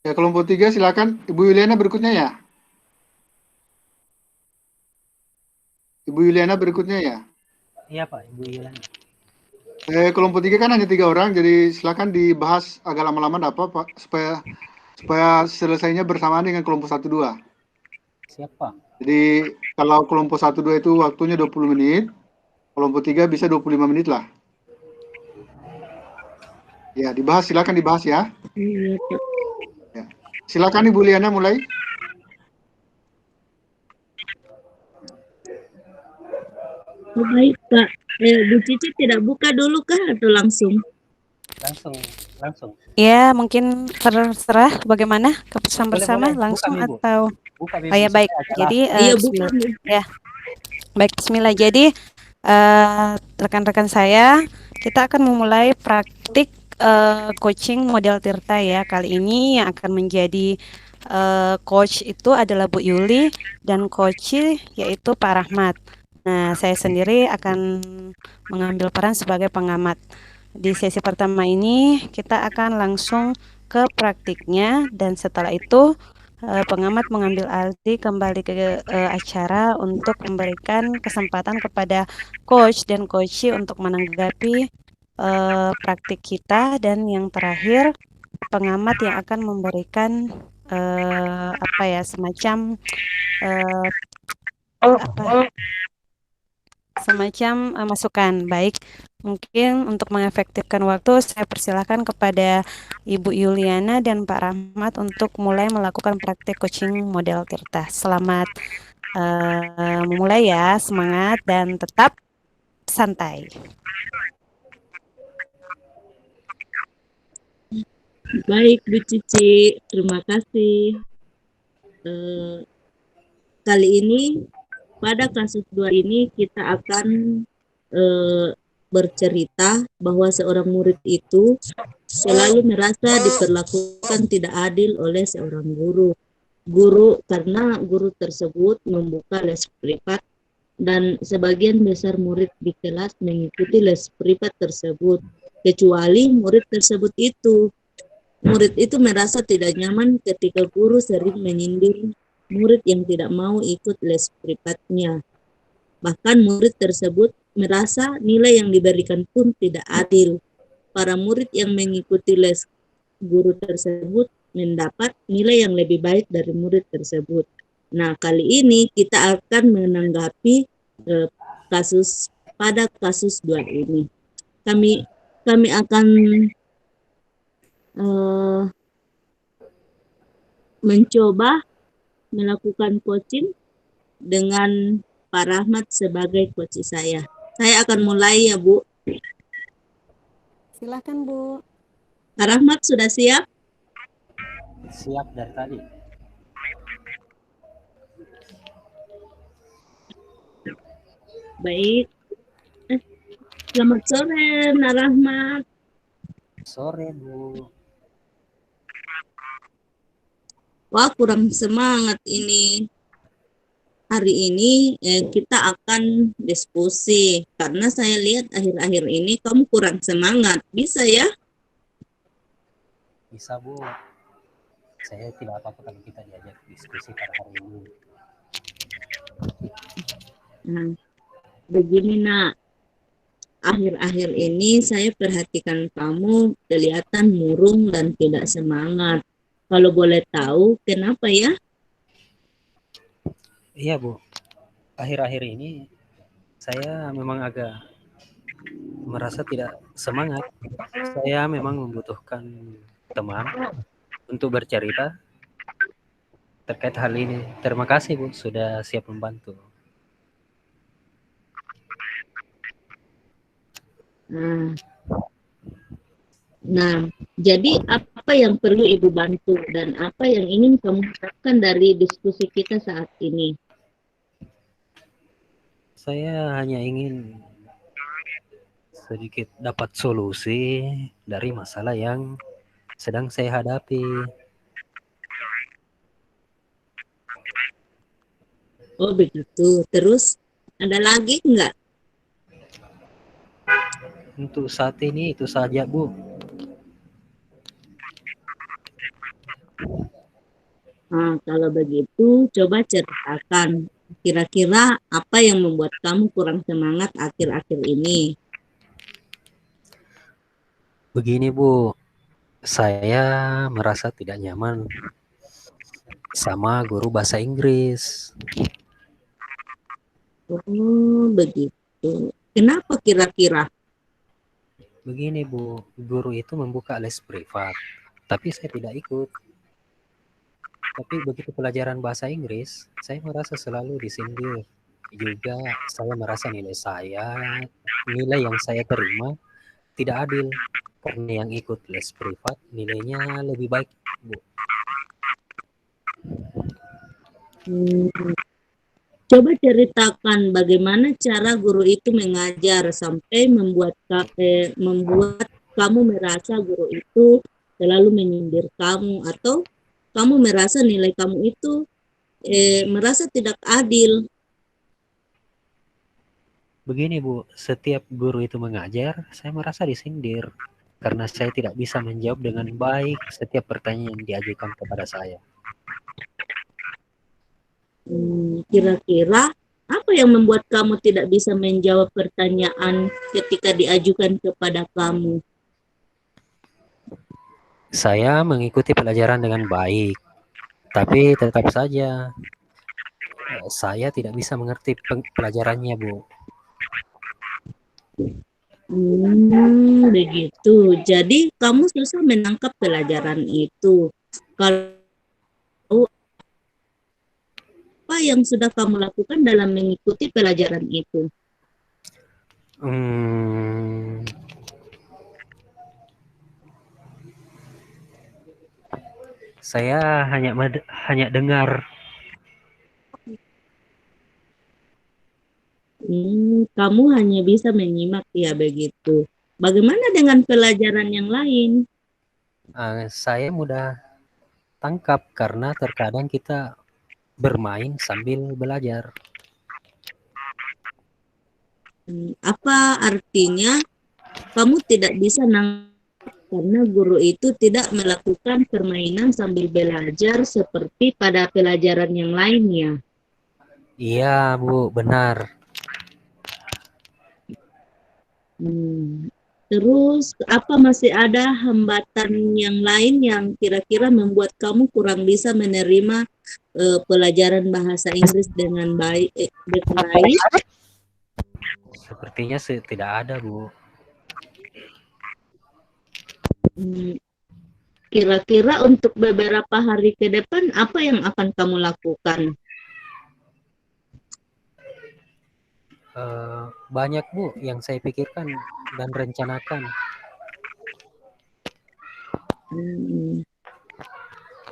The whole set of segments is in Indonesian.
Ya, kelompok 3 silakan. Ibu Yuliana berikutnya ya. Ibu Yuliana berikutnya ya. Iya Pak, Ibu Yulana. Kelompok 3 kan hanya 3 orang, jadi silakan dibahas agak lama-lama apa Pak, supaya selesainya bersamaan dengan kelompok 1-2. Siapa? Jadi kalau kelompok 1-2 itu waktunya 20 menit, kelompok 3 bisa 25 menit lah. Ya, dibahas, silakan dibahas ya. Iya, Pak. Ya. Silakan Ibu Liana mulai. Oh, baik, Pak. Bu Cici tidak buka dulu kah atau langsung? Langsung. Ya, mungkin terserah bagaimana keputusan Boleh, bersama boleh. langsung Buka, Ibu. atau Buka, oh ya baik. Jadi Iya, buka. bismillah. Ya. Baik, bismillah. Jadi rekan-rekan saya, kita akan memulai praktik coaching model Tirta ya. Kali ini yang akan menjadi coach itu adalah Bu Yuli dan coach yaitu Pak Rahmat. Nah, saya sendiri akan mengambil peran sebagai pengamat. Di sesi pertama ini kita akan langsung ke praktiknya dan setelah itu pengamat mengambil alih kembali ke acara untuk memberikan kesempatan kepada coach dan coachee untuk menanggapi praktik kita, dan yang terakhir pengamat yang akan memberikan apa ya, semacam masukan. Baik, mungkin untuk mengefektifkan waktu saya persilakan kepada Ibu Yuliana dan Pak Rahmat untuk mulai melakukan praktik coaching model Tirta. Selamat memulai ya, semangat dan tetap santai. Baik, Bu Cici. Terima kasih. Kali ini, pada kasus 2 ini, kita akan bercerita bahwa seorang murid itu selalu merasa diperlakukan tidak adil oleh seorang guru. Karena guru tersebut membuka les privat dan sebagian besar murid di kelas mengikuti les privat tersebut, kecuali murid itu merasa tidak nyaman ketika guru sering menyindir murid yang tidak mau ikut les privatnya. Bahkan murid tersebut merasa nilai yang diberikan pun tidak adil. Para murid yang mengikuti les guru tersebut mendapat nilai yang lebih baik dari murid tersebut. Nah, kali ini kita akan menanggapi kasus 2 ini. Kami akan mencoba melakukan coaching dengan Pak Rahmat sebagai coach saya. Saya akan mulai ya, Bu. Silakan, Bu. Pak Rahmat sudah siap? Siap dari tadi. Baik. Selamat sore, Pak Rahmat. Sore, Bu. Wah, kurang semangat ini. Hari ini kita akan diskusi karena saya lihat akhir-akhir ini kamu kurang semangat. Bisa ya? Bisa, Bu. Saya tidak apa-apa kalau kita diajak diskusi pada hari ini. Nah, begini nak. Akhir-akhir ini saya perhatikan kamu kelihatan murung dan tidak semangat. Kalau boleh tahu kenapa ya? Iya, Bu. Akhir-akhir ini saya memang agak merasa tidak semangat. Saya memang membutuhkan teman untuk bercerita terkait hal ini. Terima kasih, Bu, sudah siap membantu. Nah, jadi apa yang perlu Ibu bantu dan apa yang ingin kamu harapkan dari diskusi kita saat ini? Saya hanya ingin sedikit dapat solusi dari masalah yang sedang saya hadapi. Oh begitu. Terus ada lagi enggak? Untuk saat ini itu saja, Bu. Nah, kalau begitu, coba ceritakan kira-kira apa yang membuat kamu kurang semangat akhir-akhir ini. Begini Bu, saya merasa tidak nyaman sama guru bahasa Inggris. Oh, begitu. Kenapa kira-kira? Begini Bu, guru itu membuka les privat, tapi saya tidak ikut. Tapi begitu pelajaran bahasa Inggris, saya merasa selalu disindir. Juga saya merasa nilai yang saya terima tidak adil. Karena yang ikut les privat nilainya lebih baik, Bu. Hmm, Coba ceritakan bagaimana cara guru itu mengajar sampai membuat kamu merasa guru itu selalu menyindir kamu, atau kamu merasa nilai kamu itu merasa tidak adil. Begini Bu, setiap guru itu mengajar, saya merasa disindir. Karena saya tidak bisa menjawab dengan baik setiap pertanyaan yang diajukan kepada saya. Kira-kira apa yang membuat kamu tidak bisa menjawab pertanyaan ketika diajukan kepada kamu? Saya mengikuti pelajaran dengan baik, tapi tetap saja saya tidak bisa mengerti pelajarannya, Bu. Begitu. Jadi kamu susah menangkap pelajaran itu. Kalau apa yang sudah kamu lakukan dalam mengikuti pelajaran itu? Hmm, saya hanya dengar. Kamu hanya bisa menyimak, ya begitu. Bagaimana dengan pelajaran yang lain? Saya mudah tangkap karena terkadang kita bermain sambil belajar. Apa artinya kamu tidak bisa nangkap karena guru itu tidak melakukan permainan sambil belajar seperti pada pelajaran yang lainnya? Iya, Bu, benar. Terus, apa masih ada hambatan yang lain yang kira-kira membuat kamu kurang bisa menerima pelajaran bahasa Inggris dengan baik? Sepertinya tidak ada, Bu. Kira-kira untuk beberapa hari ke depan, apa yang akan kamu lakukan? Banyak, Bu, yang saya pikirkan dan rencanakan.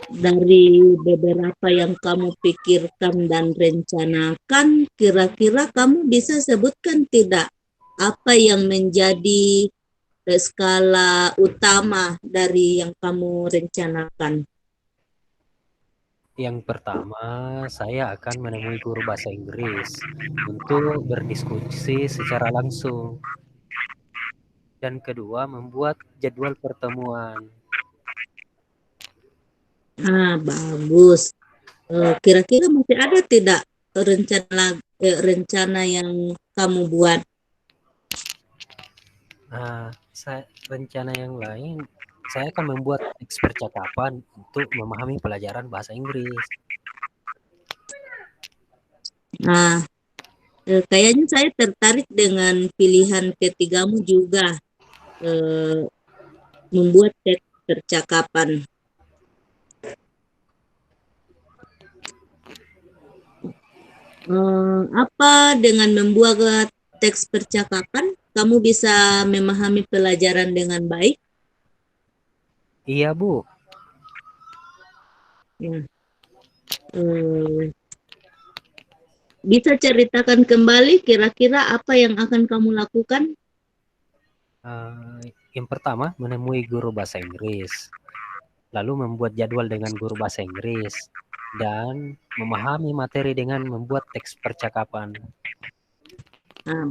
Dari beberapa yang kamu pikirkan dan rencanakan, kira-kira kamu bisa sebutkan tidak apa yang menjadi skala utama dari yang kamu rencanakan? Yang pertama, saya akan menemui guru bahasa Inggris untuk berdiskusi secara langsung. Dan kedua, membuat jadwal pertemuan. Bagus. Kira-kira masih ada tidak rencana yang kamu buat? Rencana yang lain, saya akan membuat teks percakapan untuk memahami pelajaran bahasa Inggris. Kayaknya saya tertarik dengan pilihan ketigamu juga, membuat teks percakapan. Apa dengan membuat teks percakapan kamu bisa memahami pelajaran dengan baik? Iya, Bu. Bisa ceritakan kembali kira-kira apa yang akan kamu lakukan? Yang pertama, menemui guru bahasa Inggris. Lalu membuat jadwal dengan guru bahasa Inggris. Dan memahami materi dengan membuat teks percakapan.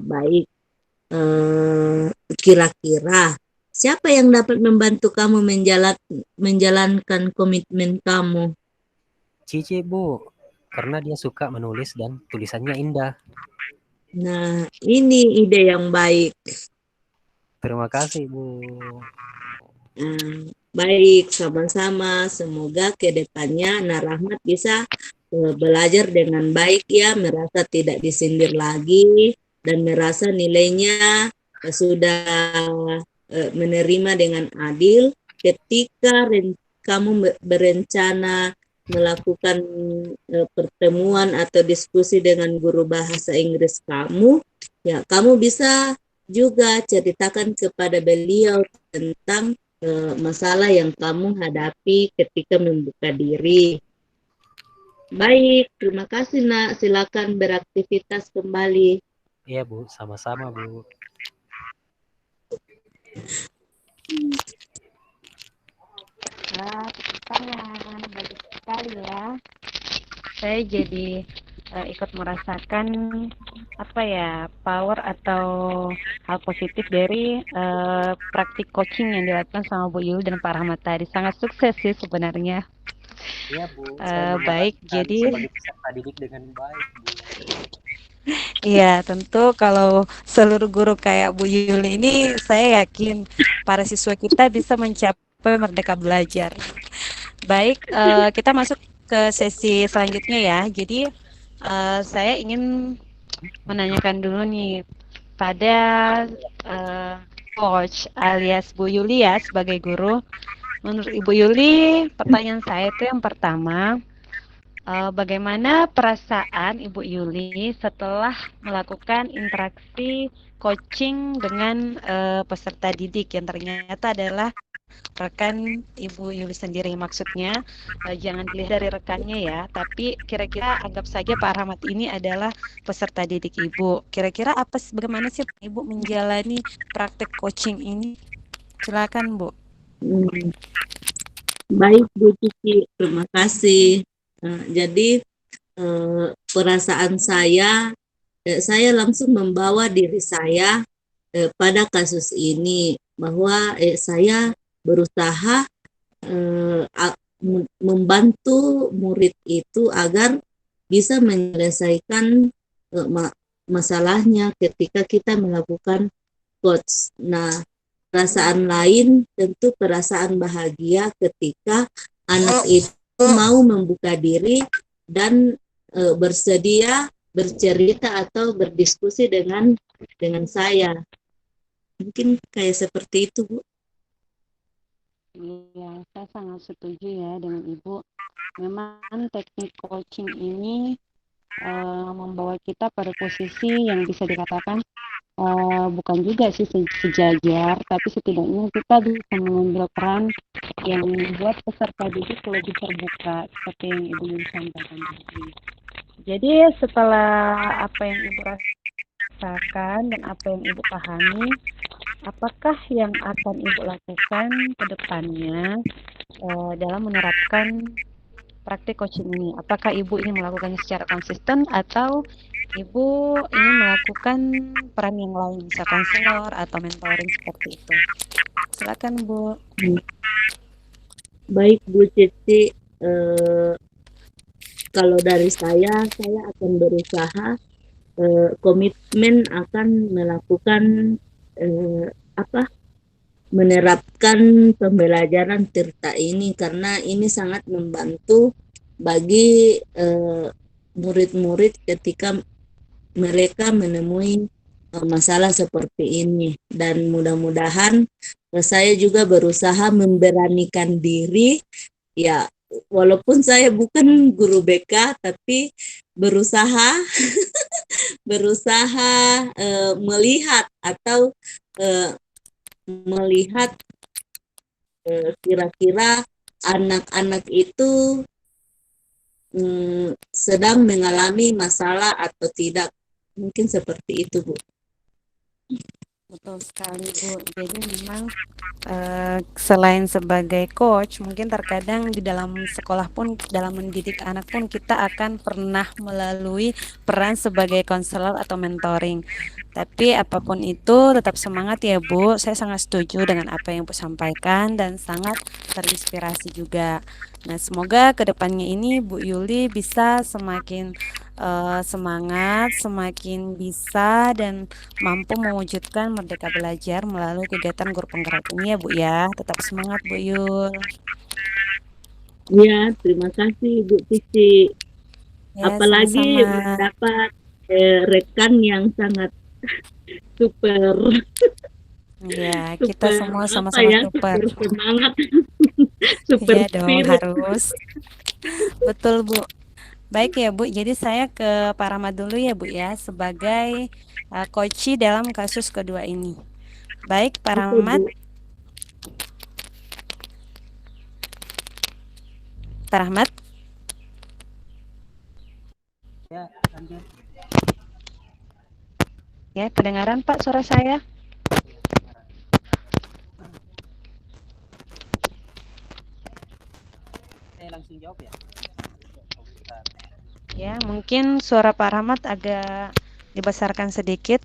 Baik. Kira-kira Siapa yang dapat membantu kamu menjalankan komitmen kamu? Cici, Bu, karena dia suka menulis dan tulisannya indah. Nah, ini ide yang baik. Terima kasih, Bu. Baik, sama-sama. Semoga ke depannya Rahmat bisa belajar dengan baik ya, merasa tidak disindir lagi, dan merasa nilainya sudah menerima dengan adil. Ketika kamu berencana melakukan pertemuan atau diskusi dengan guru bahasa Inggris kamu, ya kamu bisa juga ceritakan kepada beliau tentang masalah yang kamu hadapi ketika membuka diri. Baik, terima kasih Nak. Silakan beraktivitas kembali. Iya, Bu, sama-sama, Bu. Pertanyaan bagus sekali ya. Saya jadi ikut merasakan apa ya, power atau hal positif dari praktik coaching yang dilakukan sama Bu Yul dan Pak Rahmat tadi. Sangat sukses sih sebenarnya. Iya, Bu. Saya Baik, menjalankan jadi sebagai peserta didik dengan baik, Bu. iya, tentu kalau seluruh guru kayak Bu Yuli ini, saya yakin para siswa kita bisa mencapai merdeka belajar. Baik, kita masuk ke sesi selanjutnya ya. Jadi, saya ingin menanyakan dulu nih pada coach alias Bu Yuli ya sebagai guru. Menurut Ibu Yuli, pertanyaan saya itu yang pertama, bagaimana perasaan Ibu Yuli setelah melakukan interaksi coaching dengan peserta didik yang ternyata adalah rekan Ibu Yuli sendiri? Maksudnya jangan dilihat dari rekannya ya, tapi kira-kira anggap saja Pak Rahmat ini adalah peserta didik Ibu. Kira-kira bagaimana sih Ibu menjalani praktek coaching ini? Silakan Bu. Baik Bu Cici, terima kasih. Jadi perasaan saya langsung membawa diri saya pada kasus ini, bahwa saya berusaha membantu murid itu agar bisa menyelesaikan masalahnya ketika kita melakukan coach. Nah, perasaan lain tentu perasaan bahagia ketika anak itu mau membuka diri dan bersedia bercerita atau berdiskusi dengan saya. Mungkin kayak seperti itu, Bu. Iya, saya sangat setuju ya dengan Ibu. Memang teknik coaching ini membawa kita pada posisi yang bisa dikatakan bukan juga sih sejajar, tapi setidaknya kita bisa mengambil peran yang membuat peserta didik lebih terbuka, seperti yang Ibu Yuli sampaikan tadi. Jadi setelah apa yang Ibu rasakan dan apa yang Ibu pahami, apakah yang akan Ibu lakukan ke depannya dalam menerapkan praktik coaching ini? Apakah Ibu ingin melakukannya secara konsisten atau Ibu ingin melakukan peran yang lain, bisa konselor atau mentoring seperti itu? Silakan Bu. Baik Bu Cici, kalau dari saya akan berusaha komitmen akan melakukan menerapkan pembelajaran Tirta ini, karena ini sangat membantu bagi murid-murid ketika mereka menemui masalah seperti ini. Dan mudah-mudahan saya juga berusaha memberanikan diri ya, walaupun saya bukan guru BK, tapi berusaha melihat atau melihat kira-kira anak-anak itu sedang mengalami masalah atau tidak. Mungkin seperti itu, Bu. Betul sekali, Bu. Jadi memang selain sebagai coach, mungkin terkadang di dalam sekolah pun, dalam mendidik anak pun kita akan pernah melalui peran sebagai konselor atau mentoring. Tapi apapun itu tetap semangat ya Bu. Saya sangat setuju dengan apa yang Bu sampaikan dan sangat terinspirasi juga. Nah, semoga kedepannya ini Bu Yuli bisa semakin semangat, semakin bisa dan mampu mewujudkan merdeka belajar melalui kegiatan guru penggerak ini ya Bu ya. Tetap semangat Bu Yul. Ya, terima kasih Bu Cici. Ya, Apalagi sama-sama. mendapat rekan yang sangat super Ya, kita super semua apa sama-sama ya, super. super semangat, super Iya dong, spirit. harus. Betul Bu. Baik ya Bu, jadi saya ke Pak Rahmat dulu ya Bu ya, sebagai coachi dalam kasus kedua ini. Baik Pak Oke, Rahmat, Bu. Pak Rahmat. Ya, lanjut. Ya, kedengaran Pak suara saya? Saya langsung jawab ya. Bentar. Ya, mungkin suara Pak Rahmat agak dibesarkan sedikit.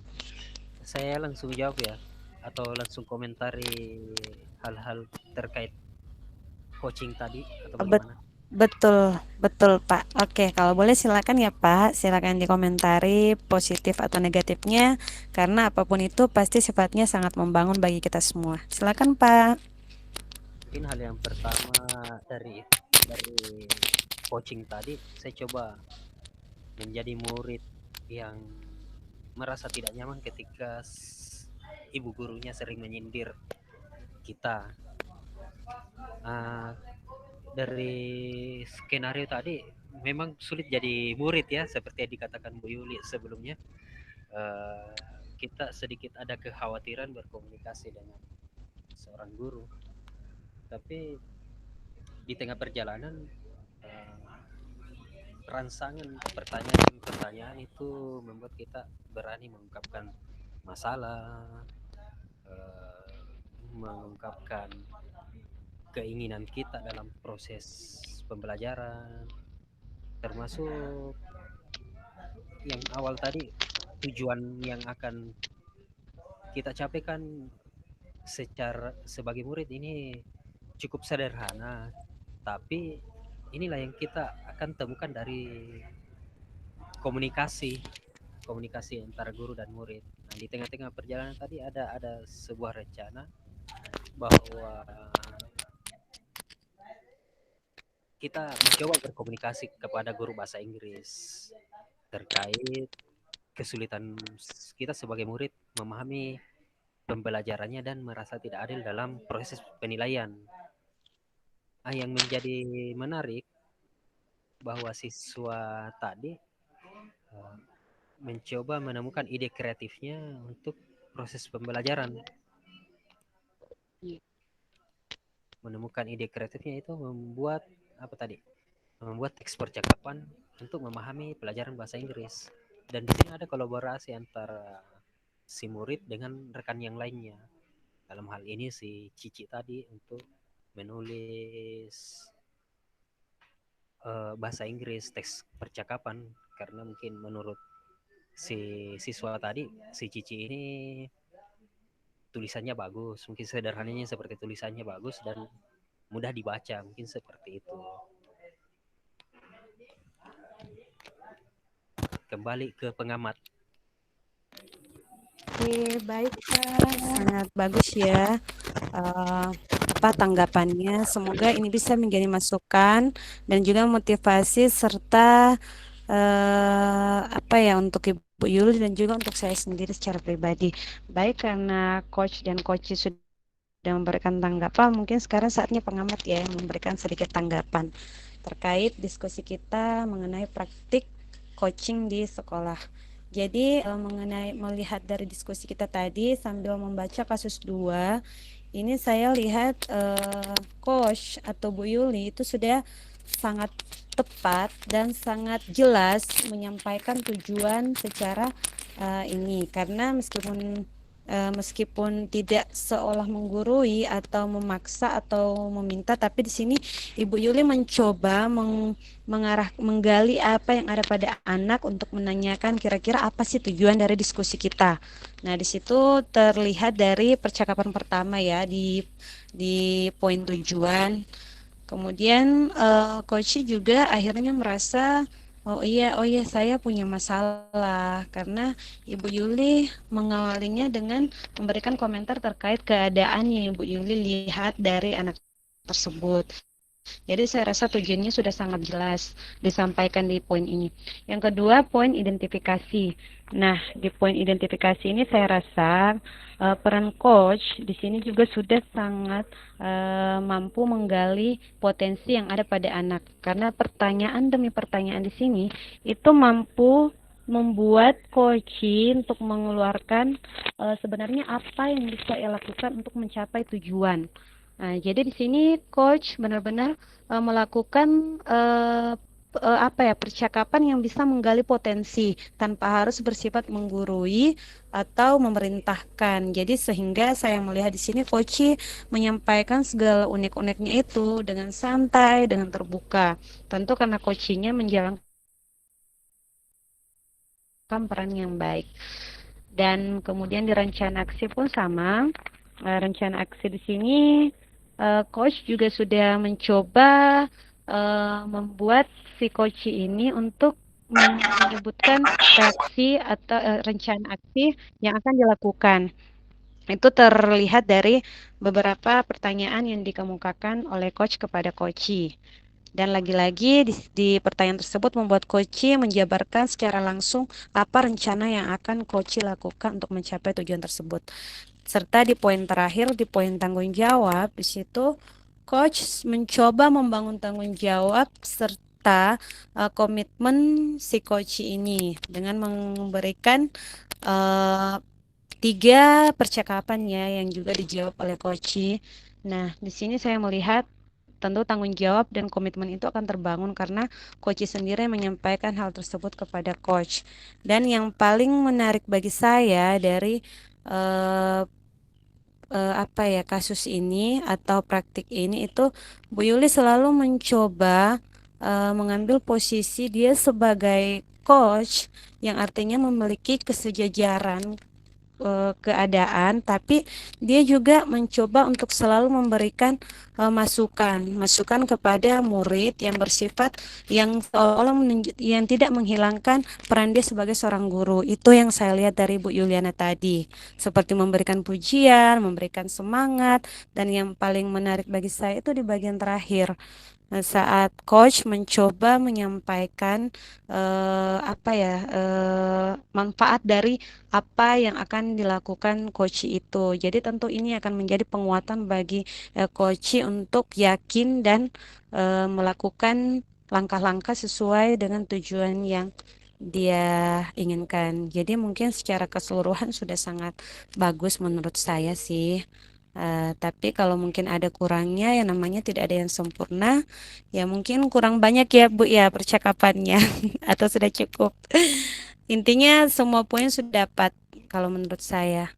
Saya langsung jawab ya, atau langsung komentari hal-hal terkait coaching tadi atau bagaimana? Betul, betul Pak. Oke, kalau boleh silakan ya Pak, silakan dikomentari positif atau negatifnya, karena apapun itu pasti sifatnya sangat membangun bagi kita semua. Silakan Pak. Mungkin hal yang pertama dari coaching tadi, saya coba menjadi murid yang merasa tidak nyaman ketika ibu gurunya sering menyindir kita. Dari skenario tadi memang sulit jadi murid ya, seperti yang dikatakan Bu Yuli sebelumnya. Kita sedikit ada kekhawatiran berkomunikasi dengan seorang guru, tapi di tengah perjalanan rangsangan pertanyaan-pertanyaan itu membuat kita berani mengungkapkan masalah, mengungkapkan keinginan kita dalam proses pembelajaran, termasuk yang awal tadi, tujuan yang akan kita capai kan secara sebagai murid ini cukup sederhana, tapi inilah yang kita akan temukan dari komunikasi antara guru dan murid. Nah, di tengah-tengah perjalanan tadi ada sebuah rencana bahwa kita mencoba berkomunikasi kepada guru bahasa Inggris terkait kesulitan kita sebagai murid memahami pembelajarannya dan merasa tidak adil dalam proses penilaian. Yang menjadi menarik bahwa siswa tadi mencoba menemukan ide kreatifnya untuk proses pembelajaran. Menemukan ide kreatifnya itu membuat membuat teks percakapan untuk memahami pelajaran bahasa Inggris. Dan di sini ada kolaborasi antara si murid dengan rekan yang lainnya. Dalam hal ini si Cici tadi untuk menulis bahasa Inggris teks percakapan, karena mungkin menurut si siswa tadi, si Cici ini tulisannya bagus, mungkin sederhananya seperti tulisannya bagus dan mudah dibaca, mungkin seperti itu. Kembali ke pengamat. Oke, baik Pak, sangat bagus ya tanggapannya. Semoga ini bisa menjadi masukan dan juga motivasi serta untuk Ibu Yuli dan juga untuk saya sendiri secara pribadi. Baik, karena coach dan coach sudah memberikan tanggapan, mungkin sekarang saatnya pengamat ya yang memberikan sedikit tanggapan terkait diskusi kita mengenai praktik coaching di sekolah. Jadi mengenai melihat dari diskusi kita tadi sambil membaca kasus 2, ini saya lihat coach atau Bu Yuli itu sudah sangat tepat dan sangat jelas menyampaikan tujuan secara ini, karena meskipun meskipun tidak seolah menggurui atau memaksa atau meminta, tapi di sini Ibu Yuli mencoba menggali apa yang ada pada anak untuk menanyakan kira-kira apa sih tujuan dari diskusi kita. Nah, di situ terlihat dari percakapan pertama ya di poin tujuan. Kemudian coach juga akhirnya merasa oh iya saya punya masalah karena Ibu Yuli mengawalinya dengan memberikan komentar terkait keadaan yang Ibu Yuli lihat dari anak tersebut. Jadi saya rasa tujuannya sudah sangat jelas disampaikan di poin ini. Yang kedua, poin identifikasi. Nah, di poin identifikasi ini saya rasa peran coach di sini juga sudah sangat mampu menggali potensi yang ada pada anak. Karena pertanyaan demi pertanyaan di sini itu mampu membuat coaching untuk mengeluarkan sebenarnya apa yang bisa ia lakukan untuk mencapai tujuan. Nah, jadi di sini coach benar-benar melakukan percakapan yang bisa menggali potensi tanpa harus bersifat menggurui atau memerintahkan. Jadi sehingga saya melihat di sini coach menyampaikan segala unek-uneknya itu dengan santai, dengan terbuka. Tentu karena coachingnya menjalankan peran yang baik. Dan kemudian di rencana aksi pun sama. Rencana aksi di sini coach juga sudah mencoba membuat si coach ini untuk menyebutkan reaksi atau rencana aksi yang akan dilakukan. Itu terlihat dari beberapa pertanyaan yang dikemukakan oleh coach kepada coach. Dan lagi-lagi di pertanyaan tersebut membuat coach menjabarkan secara langsung apa rencana yang akan coach lakukan untuk mencapai tujuan tersebut. Serta di poin terakhir, di poin tanggung jawab, di situ coach mencoba membangun tanggung jawab serta komitmen si coach ini dengan memberikan 3 percakapan ya yang juga dijawab oleh coach. Nah, di sini saya melihat tentu tanggung jawab dan komitmen itu akan terbangun karena coach sendiri menyampaikan hal tersebut kepada coach. Dan yang paling menarik bagi saya dari kasus ini atau praktik ini itu Bu Yuli selalu mencoba mengambil posisi dia sebagai coach yang artinya memiliki kesejajaran keadaan, tapi dia juga mencoba untuk selalu memberikan masukan kepada murid yang bersifat yang seolah yang tidak menghilangkan peran dia sebagai seorang guru. Itu yang saya lihat dari Bu Yuliana tadi, seperti memberikan pujian, memberikan semangat, dan yang paling menarik bagi saya itu di bagian terakhir. Saat coach mencoba menyampaikan manfaat dari apa yang akan dilakukan coach itu. Jadi tentu ini akan menjadi penguatan bagi coach untuk yakin dan melakukan langkah-langkah sesuai dengan tujuan yang dia inginkan. Jadi mungkin secara keseluruhan sudah sangat bagus menurut saya sih. Tapi kalau mungkin ada kurangnya, yang namanya tidak ada yang sempurna, ya mungkin kurang banyak ya Bu ya percakapannya, atau sudah cukup. Intinya semua poin sudah dapat kalau menurut saya.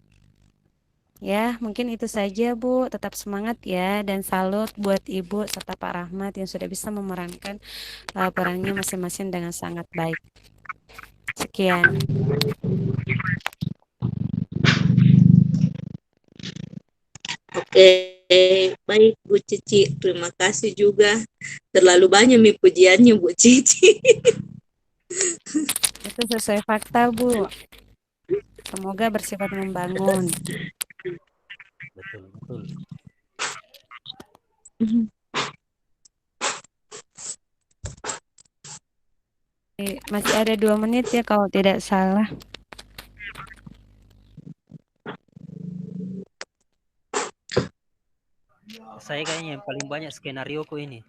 Ya, mungkin itu saja Bu. Tetap semangat ya, dan salut buat Ibu serta Pak Rahmat yang sudah bisa memerankan perannya masing-masing dengan sangat baik. Sekian. Oke, baik Bu Cici. Terima kasih juga. Terlalu banyak nih pujiannya Bu Cici. Itu sesuai fakta Bu. Semoga bersifat membangun. Betul. Masih ada 2 menit ya kalau tidak salah. Saya kayaknya yang paling banyak skenario ku ini.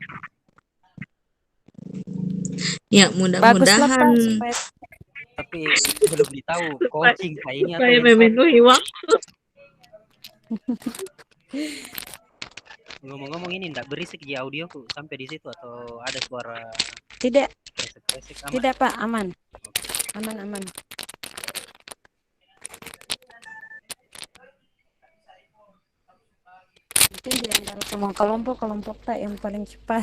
Ya, Baguslah Pak, mudah-mudahan supaya Tapi belum ditahu coaching kayak ini atau supaya yang memenuhi waktu. ngomong-ngomong ini enggak berisik di audioku sampai di situ atau ada suara tidak kresek-kresek aman? tidak Pak, aman. Aman. itu di antara semua kelompok tak yang paling cepat.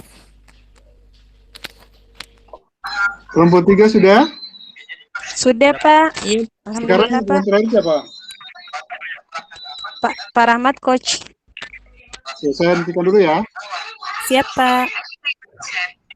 Kelompok 3 sudah? Sudah Pak. Iya, Sekarang Alhamdulillah yang Pak. terakhir siapa? Pak Rahmat coach. Ya, saya hentikan dulu ya. Siap Pak.